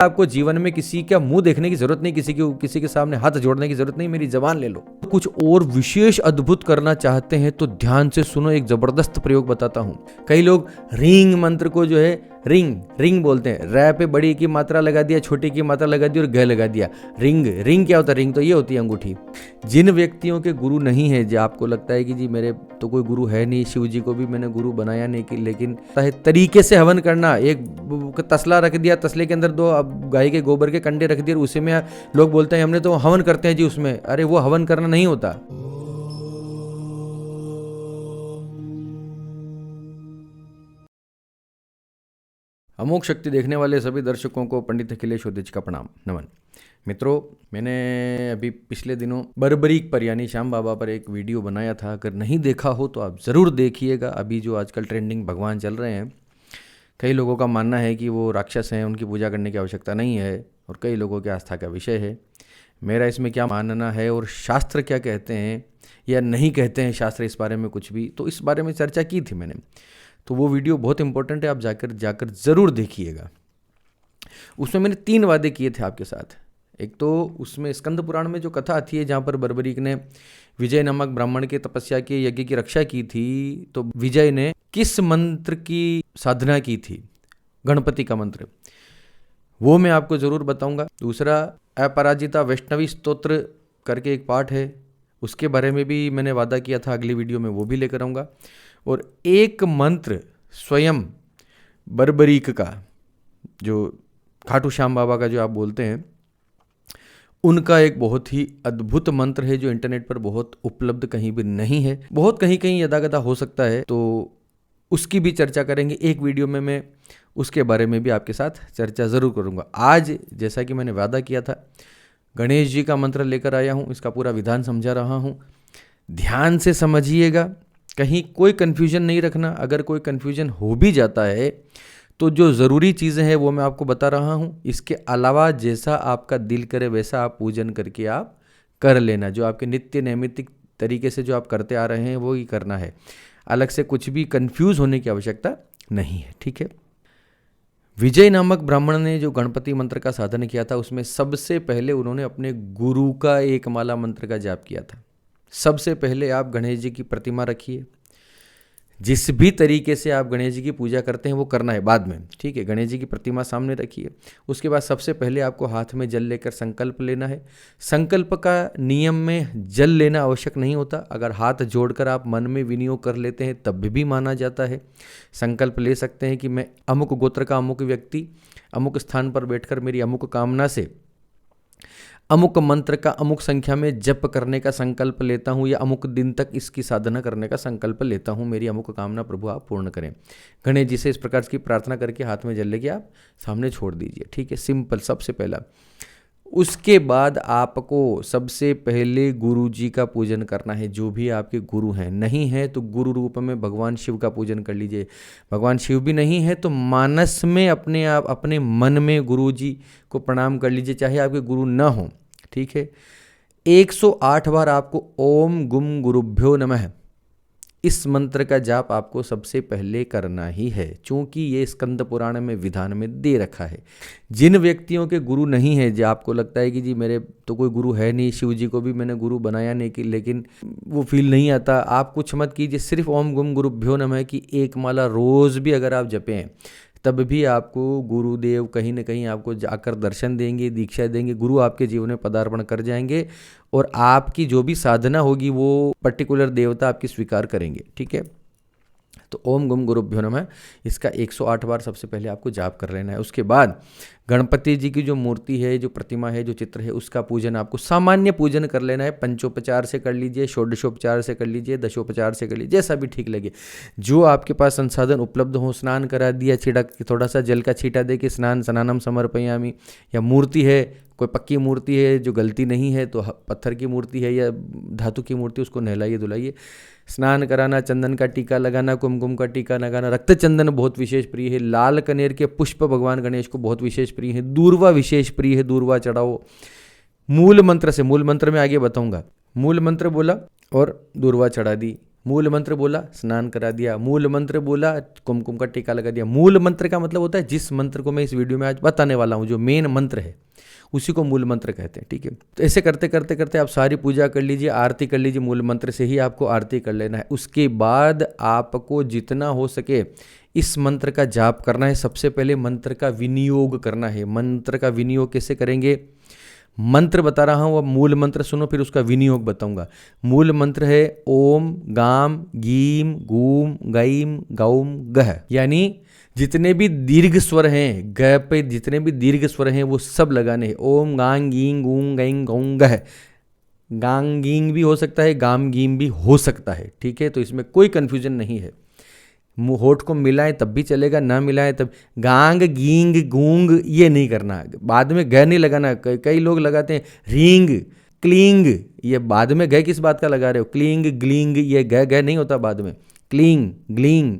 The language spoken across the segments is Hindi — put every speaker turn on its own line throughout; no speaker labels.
आपको जीवन में किसी का मुंह देखने की जरूरत नहीं, किसी के सामने हाथ जोड़ने की जरूरत नहीं, मेरी जबान ले लो। कुछ और विशेष अद्भुत करना चाहते हैं तो ध्यान से सुनो, एक जबरदस्त प्रयोग बताता हूं। कई लोग रिंग मंत्र को जो है रिंग बोलते हैं। रै पे बड़ी की मात्रा लगा दिया, छोटी की मात्रा लगा दी और ग लगा दिया। रिंग क्या होता है? रिंग तो ये होती है अंगूठी। जिन व्यक्तियों के गुरु नहीं है, जो आपको लगता है कि जी मेरे तो कोई गुरु है नहीं, शिव जी को भी मैंने गुरु बनाया नहीं, कि लेकिन तरीके से हवन करना। एक तसला रख दिया, तसले के अंदर 2 गाय के गोबर के कंडे रख दिए, उसी में लोग बोलते हैं हमने तो हवन करते हैं जी उसमें। अरे वो हवन करना नहीं होता। अमोघ शक्ति देखने वाले सभी दर्शकों को पंडित अखिलेश ओदिच का प्रणाम, नमन। मित्रों, मैंने अभी पिछले दिनों बर्बरीक पर यानी श्याम बाबा पर एक वीडियो बनाया था। अगर नहीं देखा हो तो आप ज़रूर देखिएगा। अभी जो आजकल ट्रेंडिंग भगवान चल रहे हैं, कई लोगों का मानना है कि वो राक्षस हैं, उनकी पूजा करने की आवश्यकता नहीं है, और कई लोगों की आस्था का विषय है। मेरा इसमें क्या मानना है और शास्त्र क्या कहते हैं या नहीं कहते हैं शास्त्र इस बारे में कुछ भी, तो इस बारे में चर्चा की थी मैंने। तो वो वीडियो बहुत इंपॉर्टेंट है, आप जाकर ज़रूर देखिएगा। उसमें मैंने 3 वादे किए थे आपके साथ। एक तो उसमें स्कंद पुराण में जो कथा आती है जहाँ पर बर्बरीक ने विजय नामक ब्राह्मण के तपस्या के यज्ञ की रक्षा की थी, तो विजय ने किस मंत्र की साधना की थी? गणपति का मंत्र, वो मैं आपको ज़रूर बताऊंगा। दूसरा, अपराजिता वैष्णवी स्तोत्र करके एक पाठ है, उसके बारे में भी मैंने वादा किया था, अगली वीडियो में वो भी लेकर आऊँगा। और एक मंत्र स्वयं बर्बरीक का, जो खाटू श्याम बाबा का जो आप बोलते हैं, उनका एक बहुत ही अद्भुत मंत्र है जो इंटरनेट पर बहुत उपलब्ध कहीं भी नहीं है, बहुत कहीं यदा कदा हो सकता है, तो उसकी भी चर्चा करेंगे एक वीडियो में। मैं उसके बारे में भी आपके साथ चर्चा ज़रूर करूँगा। आज जैसा कि मैंने वादा किया था, गणेश जी का मंत्र लेकर आया हूँ, इसका पूरा विधान समझा रहा हूँ। ध्यान से समझिएगा, कहीं कोई कन्फ्यूजन नहीं रखना। अगर कोई कन्फ्यूजन हो भी जाता है तो जो ज़रूरी चीज़ें हैं वो मैं आपको बता रहा हूँ। इसके अलावा जैसा आपका दिल करे वैसा आप पूजन करके आप कर लेना। जो आपके नित्य नैमित्तिक तरीके से जो आप करते आ रहे हैं वो ही करना है, अलग से कुछ भी कंफ्यूज होने की आवश्यकता नहीं है, ठीक है। विजय नामक ब्राह्मण ने जो गणपति मंत्र का साधन किया था, उसमें सबसे पहले उन्होंने अपने गुरु का एक माला मंत्र का जाप किया था। सबसे पहले आप गणेश जी की प्रतिमा रखिए। जिस भी तरीके से आप गणेश जी की पूजा करते हैं वो करना है बाद में, ठीक है। गणेश जी की प्रतिमा सामने रखिए। उसके बाद सबसे पहले आपको हाथ में जल लेकर संकल्प लेना है। संकल्प का नियम में जल लेना आवश्यक नहीं होता, अगर हाथ जोड़कर आप मन में विनियोग कर लेते हैं तब भी माना जाता है। संकल्प ले सकते हैं कि मैं अमुक गोत्र का अमुक व्यक्ति अमुक स्थान पर बैठकर मेरी अमुक कामना से अमुक मंत्र का अमुक संख्या में जप करने का संकल्प लेता हूँ, या अमुक दिन तक इसकी साधना करने का संकल्प लेता हूँ, मेरी अमुक कामना प्रभु आप पूर्ण करें। गणेश जी से इस प्रकार की प्रार्थना करके हाथ में जल लेके आप सामने छोड़ दीजिए, ठीक है। सिंपल, सबसे पहला। उसके बाद आपको सबसे पहले गुरु जी का पूजन करना है, जो भी आपके गुरु हैं। नहीं है तो गुरु रूप में भगवान शिव का पूजन कर लीजिए। भगवान शिव भी नहीं है तो मानस में अपने आप अपने मन में गुरु जी को प्रणाम कर लीजिए, चाहे आपके गुरु ना हो, ठीक है। 108 बार आपको ओम गुम गुरुभ्यो नमः इस मंत्र का जाप आपको सबसे पहले करना ही है, क्योंकि ये स्कंद पुराण में विधान में दे रखा है। जिन व्यक्तियों के गुरु नहीं है, जो आपको लगता है कि जी मेरे तो कोई गुरु है नहीं, शिव जी को भी मैंने गुरु बनाया नहीं, कि लेकिन वो फील नहीं आता, आप कुछ मत कीजिए। सिर्फ ओम गुम गुरुभ्यो नमः की एक माला रोज़ भी अगर आप जपें, तब भी आपको गुरुदेव कहीं ना कहीं आपको जाकर दर्शन देंगे, दीक्षा देंगे, गुरु आपके जीवन में पदार्पण कर जाएंगे, और आपकी जो भी साधना होगी वो पर्टिकुलर देवता आपकी स्वीकार करेंगे, ठीक है। तो ओम गुम गुरुभ्यो नमः इसका 108 बार सबसे पहले आपको जाप कर लेना है। उसके बाद गणपति जी की जो मूर्ति है, जो प्रतिमा है, जो चित्र है, उसका पूजन आपको सामान्य पूजन कर लेना है। पंचोपचार से कर लीजिए, षोडशोपचार से कर लीजिए, दशोपचार से कर लीजिए, जैसा भी ठीक लगे। जो आपके पास संसाधन उपलब्ध हो, स्नान करा दिया, छिड़क थोड़ा सा जल का छींटा दे के स्नानम समर्पयामि, या मूर्ति है कोई पक्की मूर्ति है जो गलती नहीं है तो पत्थर की मूर्ति है या धातु की मूर्ति, उसको नहलाइए धुलाइए, स्नान कराना, चंदन का टीका लगाना, कुमकुम का टीका लगाना। रक्त चंदन बहुत विशेष प्रिय है। लाल कनेर के पुष्प भगवान गणेश को बहुत विशेष प्रिय है। दूर्वा विशेष प्रिय है, दूर्वा चढ़ाओ। मूल मंत्र से, मूल मंत्र में आगे बताऊंगा, मूल मंत्र बोला और दूर्वा चढ़ा दी, मूल मंत्र बोला, स्नान करा दिया। मूल मंत्र बोला, कुमकुम का टीका लगा दिया। मूल मंत्र का मतलब होता है जिस मंत्र को मैं इस वीडियो में आज बताने वाला हूँ, जो मेन मंत्र है उसी को मूल मंत्र कहते हैं। ठीक है, तो ऐसे करते करते करते आप सारी पूजा कर लीजिए, आरती कर लीजिए। मूल मंत्र से ही आपको आरती कर लेना है। उसके बाद आपको जितना हो सके इस मंत्र का जाप करना है। सबसे पहले मंत्र का विनियोग करना है। मंत्र का विनियोग कैसे करेंगे? मंत्र बता रहा हूँ, अब मूल मंत्र सुनो, फिर उसका विनियोग बताऊंगा। मूल मंत्र है ओम गाम गीम गूम गईम गौम गह, यानी जितने भी दीर्घ स्वर हैं, ग पे जितने भी दीर्घ स्वर हैं वो सब लगाने हैं। ओम गांग गींग गूंग गईंग गौं गह। गांग गींग भी हो सकता है, गाम गीम भी हो सकता है। ठीक है, तो इसमें कोई कंफ्यूजन नहीं है। होठ को मिलाएं तब भी चलेगा, ना मिलाएं तब। गांग गींग गूंग ये नहीं करना, बाद में गह नहीं लगाना। कई लोग लगाते हैं रींग क्लींग, ये बाद में गह किस बात का लगा रहे हो? क्लींग ग्लींग, ये गह गह नहीं होता बाद में, क्लींग ग्लींग।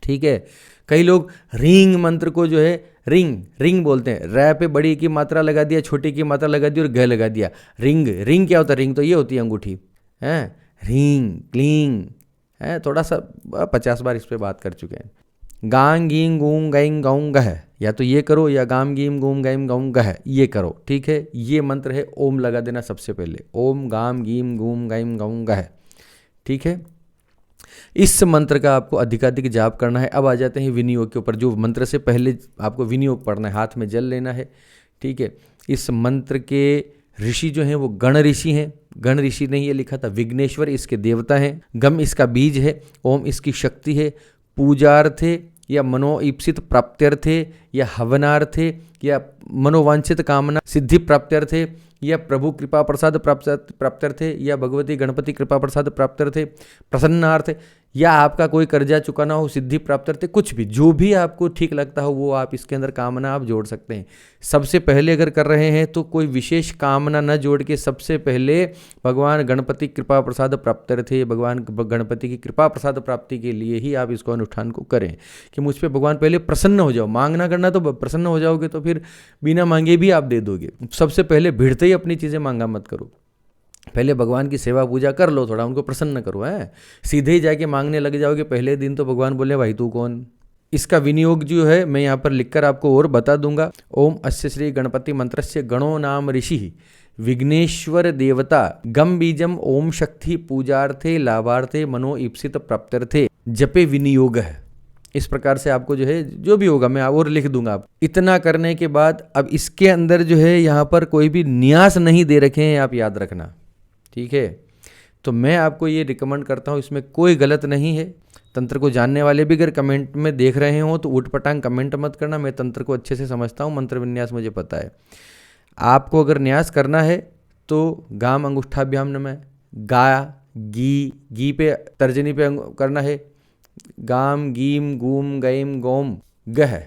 ठीक है, कई लोग रिंग मंत्र को जो है रिंग रिंग बोलते हैं। रै पे बड़ी की मात्रा लगा दिया, छोटी की मात्रा लगा दी और गह लगा दिया। रिंग रिंग क्या होता है? रिंग तो ये होती है अंगूठी, है। रिंग क्लींग है, थोड़ा सा 50 बार इस पे बात कर चुके हैं। गांग गींग गूंग गईंग गौं गह, या तो ये करो या गाम गीम गूम गईम गौं गह, ये करो। ठीक है, ये मंत्र है, ओम लगा देना सबसे पहले। ओम गाम गीम गूम गईम गौं गह। ठीक है, इस मंत्र का आपको अधिकाधिक जाप करना है। अब आ जाते हैं विनियोग के ऊपर। जो मंत्र से पहले आपको विनियोग पढ़ना है, हाथ में जल लेना है। ठीक है, इस मंत्र के ऋषि जो हैं वो गण ऋषि हैं। गण ऋषि ने ये लिखा था। विघ्नेश्वर इसके देवता हैं। गम इसका बीज है। ओम इसकी शक्ति है। पूजार्थे या मनोईप्सित प्राप्त्यर्थे या हवनार्थे या मनोवांछित कामना सिद्धि प्राप्त्यर्थे या प्रभु कृपा प्रसाद प्राप्त्यर्थे या भगवती गणपति कृपा प्रसाद प्राप्त्यर्थे, प्रसन्नार्थ, या आपका कोई कर्जा चुकाना हो, सिद्धि प्राप्त्यर्थे, कुछ भी, जो भी आपको ठीक लगता हो वो आप इसके अंदर कामना आप जोड़ सकते हैं। सबसे पहले अगर कर रहे हैं तो कोई विशेष कामना न जोड़ के सबसे पहले भगवान गणपति कृपा प्रसाद प्राप्त्यर्थे, भगवान गणपति की कृपा प्रसाद प्राप्ति के लिए ही आप इसको अनुष्ठान को करें कि मुझ पर भगवान पहले प्रसन्न हो जाओ। मांगना करना तो प्रसन्न हो जाओगे तो फिर बिना मांगे भी आप दे दोगे। सबसे पहले भिड़ते ही अपनी चीज़ें मांगा मत करो, पहले भगवान की सेवा पूजा कर लो, थोड़ा उनको प्रसन्न करो। है, सीधे ही जाके मांगने लग जाओगे पहले दिन तो भगवान बोले भाई तू कौन। इसका विनियोग जो है मैं यहाँ पर लिखकर आपको और बता दूंगा। ओम अस्य श्री गणपति मंत्रस्य गणो नाम ऋषि विघ्नेश्वर देवता गम बीजम ओम शक्ति पूजार्थे लाभार्थे मनो ईप्सित प्राप्त्यर्थे जपे विनियोग है। इस प्रकार से आपको जो है जो भी होगा मैं और लिख दूंगा। आप इतना करने के बाद अब इसके अंदर जो है यहाँ पर कोई भी न्यास नहीं दे रखे हैं, आप याद रखना। ठीक है, तो मैं आपको ये रिकमेंड करता हूँ, इसमें कोई गलत नहीं है। तंत्र को जानने वाले भी अगर कमेंट में देख रहे हो तो उठपटांग कमेंट मत करना। मैं तंत्र को अच्छे से समझता हूँ, मंत्र विन्यास मुझे पता है। आपको अगर न्यास करना है तो गाम अंगुष्ठाभ्याम नमः, गा गी पे तर्जनी पे करना है, गाम गीम गूम गईम गौम गह।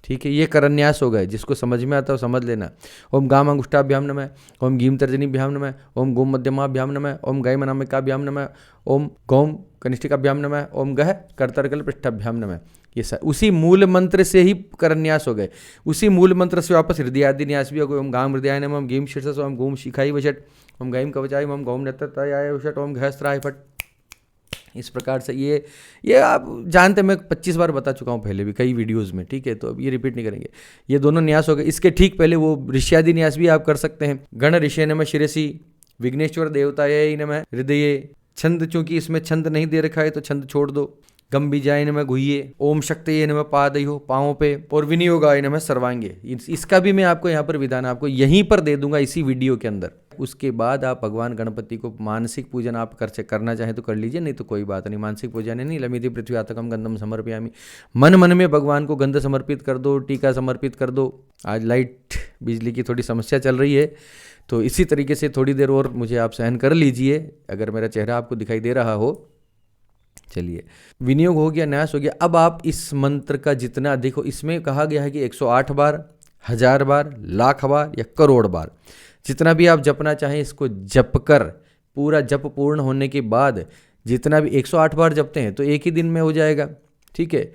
ठीक है, ये करन्यास हो गए। जिसको समझ में आता है समझ लेना। ओम गाम अंगुष्ठाभ्याम नमः, ओम गीम तर्जनीभ्याम नमः, ओम गोम मध्यमाभ्याम नमः, ओम गैम अनामिकाभ्याम नमः, ओम गौम कनिष्ठिकाभ्याम नमः, ओम गह करतरकल पृष्ठाभ्याम नमः। ये सब उसी मूल मंत्र से ही करन्यास हो गए। उसी मूल मंत्र से वापस हृदयादि न्यास भी हो गए। ओम गाम हृदयाय नमः, ओम गीम शीर्षस, ओम गोम शिखाई वशट, ओम गैम कवचाय, ओम गौम नेत्रताय वशट, ओम घस्त्राय फट। इस प्रकार से ये आप जानते, मैं 25 बार बता चुका हूँ पहले भी कई वीडियोस में। ठीक है, तो अब ये रिपीट नहीं करेंगे। ये दोनों न्यास हो गए। इसके ठीक पहले वो ऋष्यादि न्यास भी आप कर सकते हैं। गण ऋषि नमः शिरसी, विघ्नेश्वर देवताय नमः हृदये। छंद, चूंकि इसमें छंद नहीं दे रखा है तो छंद छोड़ दो। गम बीजाय नमः गुह्ये, ओम शक्तये नमः पादयो पाँवों पे, और विनियोगाय नमः सर्वांगे। इसका भी मैं आपको यहाँ पर विधान आपको यहीं पर दे दूंगा इसी वीडियो के अंदर। उसके बाद आप भगवान गणपति को मानसिक पूजन आप करना चाहें तो कर लीजिए, नहीं तो कोई बात नहीं। मानसिक पूजन नहीं, लमिति पृथ्वी आतकम गंधम समर्पयामि, मन मन में भगवान को गंध समर्पित कर दो, टीका समर्पित कर दो। आज लाइट बिजली की थोड़ी समस्या चल रही है, तो इसी तरीके से थोड़ी देर और मुझे आप सहन कर लीजिए, अगर मेरा चेहरा आपको दिखाई दे रहा हो। चलिए, विनियोग हो गया, न्यास हो गया। अब आप इस मंत्र का जितना देखो, इसमें कहा गया है कि 108 बार, 1000 बार, लाख बार या करोड़ बार, जितना भी आप जपना चाहें इसको जप कर, पूरा जप पूर्ण होने के बाद जितना भी 108 बार जपते हैं तो एक ही दिन में हो जाएगा। ठीक है,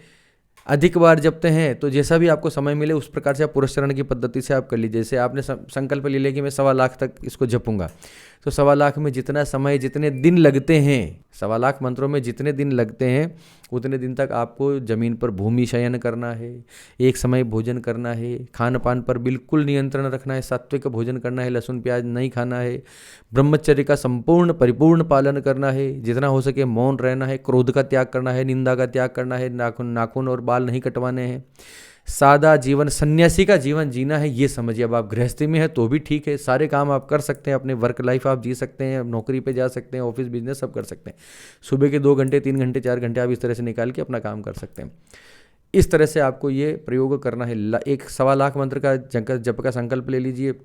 अधिक बार जपते हैं तो जैसा भी आपको समय मिले उस प्रकार से आप पुरस्चरण की पद्धति से आप कर लीजिए। जैसे आपने संकल्प ले लिया कि मैं 1.25 लाख तक इसको जपूंगा, तो 1.25 लाख में जितना समय, जितने दिन लगते हैं, 1.25 लाख मंत्रों में जितने दिन लगते हैं उतने दिन तक आपको जमीन पर भूमि शयन करना है, एक समय भोजन करना है, खान पान पर बिल्कुल नियंत्रण रखना है, सात्विक भोजन करना है, लहसुन प्याज नहीं खाना है, ब्रह्मचर्य का संपूर्ण परिपूर्ण पालन करना है, जितना हो सके मौन रहना है, क्रोध का त्याग करना है, निंदा का त्याग करना है, नाखून और बाल नहीं कटवाने हैं, सादा जीवन, सन्यासी का जीवन जीना है, ये समझिए। अब आप गृहस्थी में है तो भी ठीक है, सारे काम आप कर सकते हैं, अपने वर्क लाइफ आप जी सकते हैं, नौकरी पे जा सकते हैं, ऑफिस बिजनेस सब कर सकते हैं। सुबह के 2 घंटे 3 घंटे 4 घंटे आप इस तरह से निकाल के अपना काम कर सकते हैं। इस तरह से आपको ये प्रयोग करना है। एक 1.25 लाख मंत्र का जप का संकल्प ले लीजिए।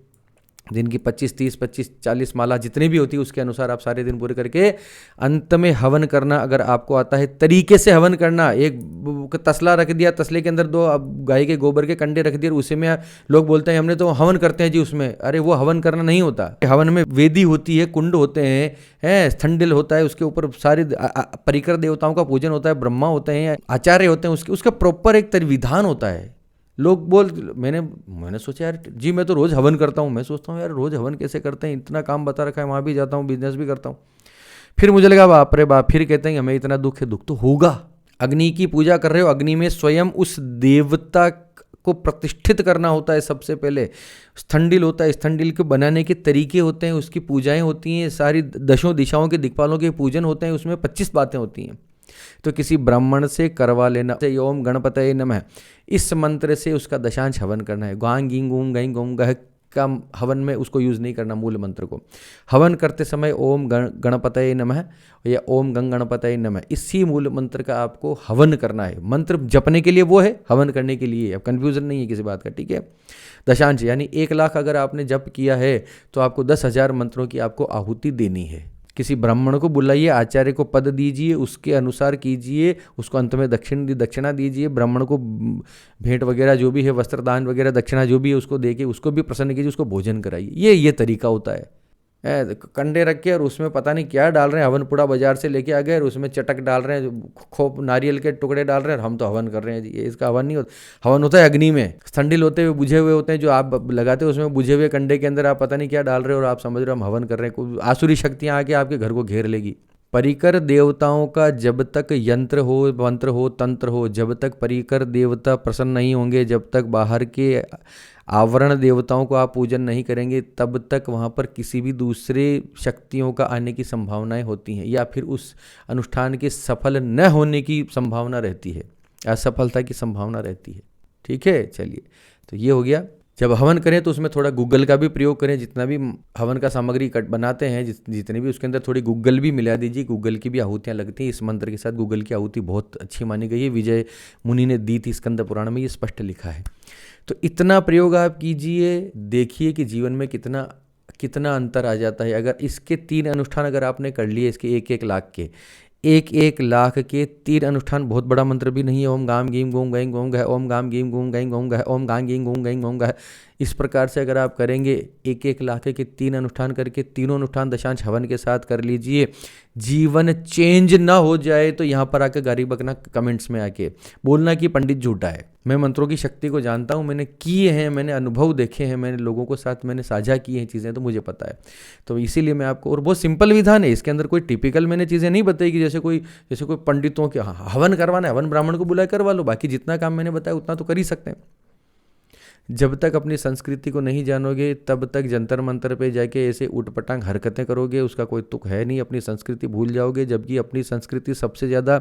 दिन की 25, 30, 25, 40 माला जितनी भी होती है उसके अनुसार आप सारे दिन पूरे करके अंत में हवन करना। अगर आपको आता है तरीके से हवन करना, एक तसला रख दिया, तसले के अंदर 2 गाय के गोबर के कंडे रख दिए, उसी में लोग बोलते हैं हमने तो हवन करते हैं जी उसमें। अरे वो हवन करना नहीं होता। हवन में वेदी होती है, कुंड होते हैं, स्थंडिल होता है, उसके ऊपर सारे परिकर देवताओं का पूजन होता है, ब्रह्मा होते हैं, आचार्य होते हैं, उसका प्रॉपर एक विधान होता है। लोग मैंने सोचा यार जी मैं तो रोज़ हवन करता हूँ। मैं सोचता हूँ यार रोज़ हवन कैसे करते हैं, इतना काम बता रखा है, वहाँ भी जाता हूँ, बिजनेस भी करता हूँ। फिर मुझे लगा बाप रे बाप, फिर कहते हैं हमें इतना दुख है। दुख तो होगा। अग्नि की पूजा कर रहे हो, अग्नि में स्वयं उस देवता को प्रतिष्ठित करना होता है सबसे पहले। स्थंडिल होता है, स्थंडिल को बनाने के तरीके होते हैं, उसकी पूजाएं होती हैं, सारी दशों दिशाओं के दिक्पालों के पूजन होते हैं, उसमें 25 बातें होती हैं। तो किसी ब्राह्मण से करवा लेना। ओम गणपतये नमः इस मंत्र से उसका दशांश हवन करना है। गांग गींग गूंग गई गोम गह का हवन में उसको यूज़ नहीं करना, मूल मंत्र को। हवन करते समय ओम गणपतये नमः या ओम गणपतये नमः इसी मूल मंत्र का आपको हवन करना है। मंत्र जपने के लिए वो है, हवन करने के लिए। अब कन्फ्यूज़न नहीं है किसी बात का, ठीक है। दशांश यानी 1 लाख अगर आपने जप किया है तो आपको 10,000 मंत्रों की आपको आहुति देनी है। किसी ब्राह्मण को बुलाइए, आचार्य को पद दीजिए, उसके अनुसार कीजिए, उसको अंत में दक्षिणा दीजिए। ब्राह्मण को भेंट वगैरह जो भी है, वस्त्र दान वगैरह दक्षिणा जो भी है उसको देके उसको भी प्रसन्न कीजिए, उसको भोजन कराइए। ये तरीका होता है। कंडे रख के और उसमें पता नहीं क्या डाल रहे हैं, हवन पुड़ा बाजार से लेके आ गए और उसमें चटक डाल रहे हैं, खोप नारियल के टुकड़े डाल रहे हैं और हम तो हवन कर रहे हैं जी। ये इसका हवन नहीं होता। हवन होता है अग्नि में। स्थंडिल होते हुए बुझे हुए होते हैं जो आप लगाते हो, उसमें बुझे हुए कंडे के अंदर आप पता नहीं क्या डाल रहे हो और आप समझ रहे हो हम हवन कर रहे हैं। आसुरी शक्तियाँ आके आपके घर को घेर लेगी। परिकर देवताओं का जब तक यंत्र हो, मंत्र हो, तंत्र हो, जब तक परिकर देवता प्रसन्न नहीं होंगे, जब तक बाहर के आवरण देवताओं को आप पूजन नहीं करेंगे, तब तक वहाँ पर किसी भी दूसरे शक्तियों का आने की संभावनाएं होती हैं, या फिर उस अनुष्ठान के सफल न होने की संभावना रहती है, असफलता की संभावना रहती है। ठीक है, चलिए, तो ये हो गया। जब हवन करें तो उसमें थोड़ा गूगल का भी प्रयोग करें। जितना भी हवन का सामग्री बनाते हैं, जितने भी, उसके अंदर थोड़ी गूगल भी मिला दीजिए। गूगल की भी आहुतियाँ लगती हैं। इस मंत्र के साथ गूगल की आहुति बहुत अच्छी मानी गई है। विजय मुनि ने दी थी, स्कंद पुराण में ये स्पष्ट लिखा है। तो इतना प्रयोग आप कीजिए, देखिए कि जीवन में कितना अंतर आ जाता है। अगर इसके 3 अनुष्ठान अगर आपने कर लिए, इसके 1-1 लाख के, 1-1 लाख के 3 अनुष्ठान, बहुत बड़ा मंत्र भी नहीं है। ओम गाम गीम गोम गई गोम गह, ओम गाम गीम गोम गई गोम गह, ओम गाम गीम गोम गई गोम गह। इस प्रकार से अगर आप करेंगे, 1-1 लाख के 3 अनुष्ठान करके, तीनों अनुष्ठान दशांश हवन के साथ कर लीजिए। जीवन चेंज ना हो जाए तो यहाँ पर आकर गारी बकना, कमेंट्स में आके बोलना कि पंडित झूठा है। मैं मंत्रों की शक्ति को जानता हूँ, मैंने किए हैं, मैंने अनुभव देखे हैं, मैंने लोगों को साथ मैंने साझा की हैं चीज़ें, तो मुझे पता है। तो इसीलिए मैं आपको, और बहुत सिंपल विधान है, इसके अंदर कोई टिपिकल मैंने चीज़ें नहीं बताई कि जैसे कोई पंडितों के हवन करवाना है, हवन ब्राह्मण को बुला करवा लो। बाकी जितना काम मैंने बताया उतना तो कर ही सकते हैं। जब तक अपनी संस्कृति को नहीं जानोगे तब तक जंतर मंतर पे जाके ऐसे उटपटांग हरकतें करोगे, उसका कोई तुक है नहीं। अपनी संस्कृति भूल जाओगे, जबकि अपनी संस्कृति सबसे ज़्यादा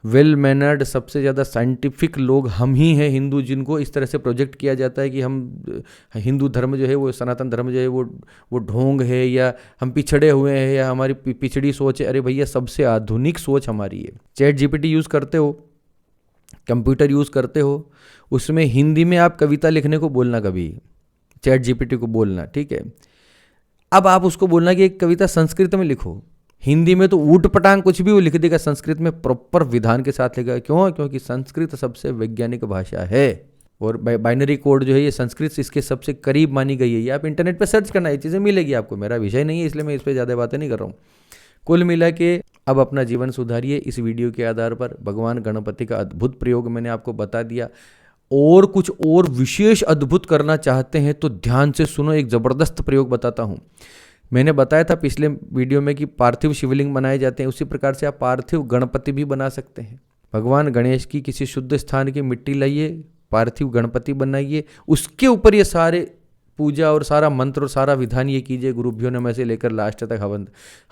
वेल मैनर्ड, सबसे ज़्यादा साइंटिफिक लोग हम ही हैं हिंदू, जिनको इस तरह से प्रोजेक्ट किया जाता है कि हम हिंदू धर्म जो है वो, सनातन धर्म जो है वो ढोंग है, या हम पिछड़े हुए हैं, या हमारी पिछड़ी सोच है। अरे भैया, सबसे आधुनिक सोच हमारी है। चैट जीपीटी यूज़ करते हो, कंप्यूटर यूज़ करते हो, उसमें हिंदी में आप कविता लिखने को बोलना, कभी चैट जीपीटी को बोलना, ठीक है। अब आप उसको बोलना कि एक कविता संस्कृत में लिखो। हिंदी में तो ऊट पटांग कुछ भी वो लिख देगा, संस्कृत में प्रॉपर विधान के साथ लिखेगा। क्यों? क्योंकि संस्कृत सबसे वैज्ञानिक भाषा है, और बाइनरी कोड जो है ये संस्कृत इसके सबसे करीब मानी गई है। ये आप इंटरनेट पर सर्च करना, ये चीज़ें मिलेगी आपको। मेरा विषय नहीं है इसलिए मैं इस पर ज़्यादा बातें नहीं कर रहा हूँ। कुल मिला के अब अपना जीवन सुधारिए। इस वीडियो के आधार पर भगवान गणपति का अद्भुत प्रयोग मैंने आपको बता दिया। और कुछ और विशेष अद्भुत करना चाहते हैं तो ध्यान से सुनो, एक ज़बरदस्त प्रयोग बताता हूँ। मैंने बताया था पिछले वीडियो में कि पार्थिव शिवलिंग बनाए जाते हैं, उसी प्रकार से आप पार्थिव गणपति भी बना सकते हैं। भगवान गणेश की किसी शुद्ध स्थान की मिट्टी लाइए, पार्थिव गणपति बनाइए, उसके ऊपर ये सारे पूजा और सारा मंत्र और सारा विधान ये कीजिए, गुरुभ्यो नमः से लेकर लास्ट तक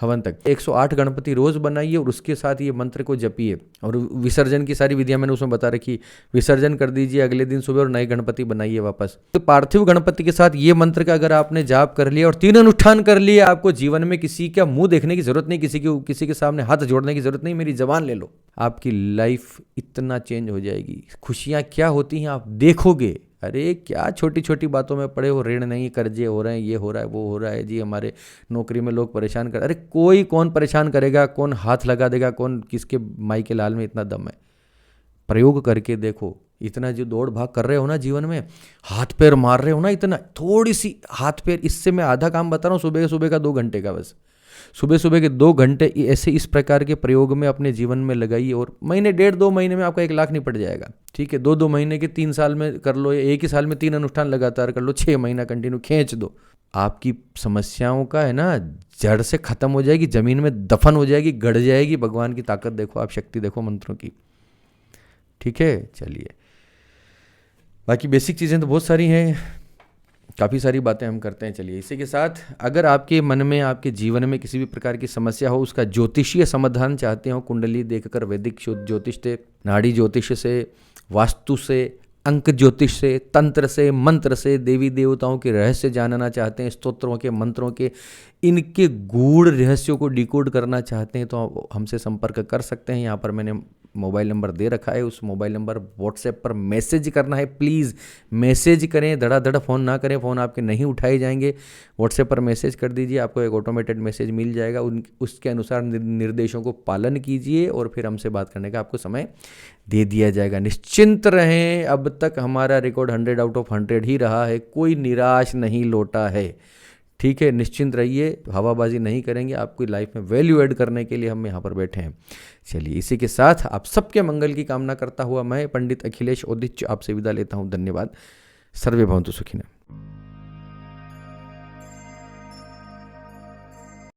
हवन तक 108 गणपति रोज बनाइए और उसके साथ ये मंत्र को जपिए। और विसर्जन की सारी विधियां मैंने उसमें बता रखी, विसर्जन कर दीजिए अगले दिन सुबह और नए गणपति बनाइए वापस। तो पार्थिव गणपति के साथ ये मंत्र का अगर आपने जाप कर लिया और 3 अनुष्ठान कर लिए, आपको जीवन में किसी का मुंह देखने की जरूरत नहीं, किसी के सामने हाथ जोड़ने की जरूरत नहीं, मेरी जबान ले लो। आपकी लाइफ इतना चेंज हो जाएगी। खुशियां क्या होती हैं आप देखोगे। अरे क्या छोटी छोटी बातों में पड़े हो, ऋण नहीं, कर्जे हो रहे हैं, ये हो रहा है, वो हो रहा है जी, हमारे नौकरी में लोग परेशान कर, अरे कोई कौन परेशान करेगा, कौन हाथ लगा देगा, कौन किसके माई के लाल में इतना दम है। प्रयोग करके देखो। इतना जो दौड़ भाग कर रहे हो ना जीवन में, हाथ पैर मार रहे हो ना, इतना थोड़ी सी हाथ पैर, इससे मैं आधा काम बता रहा हूँ, सुबह का 2 घंटे का, बस सुबह के 2 घंटे ऐसे इस प्रकार के प्रयोग में अपने जीवन में लगाइए और महीने 1.5-2 महीने में आपका 1 लाख निपट जाएगा। ठीक है, 2-2 महीने के 3 साल में कर लो, एक ही साल में 3 अनुष्ठान लगातार कर लो, 6 महीना कंटिन्यू खींच दो। आपकी समस्याओं का है ना जड़ से खत्म हो जाएगी, जमीन में दफन हो जाएगी, गड़ जाएगी। भगवान की ताकत देखो, आप शक्ति देखो मंत्रों की। ठीक है, चलिए, बाकी बेसिक चीज़ें तो बहुत सारी हैं, काफ़ी सारी बातें हम करते हैं। चलिए, इसी के साथ अगर आपके मन में, आपके जीवन में किसी भी प्रकार की समस्या हो, उसका ज्योतिषीय समाधान चाहते हो, कुंडली देखकर, वैदिक ज्योतिष से, नाड़ी ज्योतिष से, वास्तु से, अंक ज्योतिष से, तंत्र से, मंत्र से, देवी देवताओं के रहस्य जानना चाहते हैं, स्तोत्रों के, मंत्रों के, इनके गूढ़ रहस्यों को डिकोड करना चाहते हैं तो हमसे संपर्क कर सकते हैं। यहाँ पर मैंने मोबाइल नंबर दे रखा है, उस मोबाइल नंबर व्हाट्सएप पर मैसेज करना है। प्लीज़ मैसेज करें, धड़ाधड़ फ़ोन ना करें, फ़ोन आपके नहीं उठाए जाएंगे। व्हाट्सएप पर मैसेज कर दीजिए, आपको एक ऑटोमेटेड मैसेज मिल जाएगा। उसके अनुसार निर्देशों को पालन कीजिए और फिर हमसे बात करने का आपको समय दे दिया जाएगा। निश्चिंत रहें, अब तक हमारा रिकॉर्ड 100 आउट ऑफ 100 ही रहा है, कोई निराश नहीं लौटा है। ठीक है, निश्चिंत रहिए, हवाबाजी नहीं करेंगे, आपकी लाइफ में वैल्यू ऐड करने के लिए हम यहाँ पर बैठे हैं। चलिए, इसी के साथ आप सबके मंगल की कामना करता हुआ मैं पंडित अखिलेश ओदिच आपसे विदा लेता हूँ। धन्यवाद। सर्वे भवन्तु सुखिनः।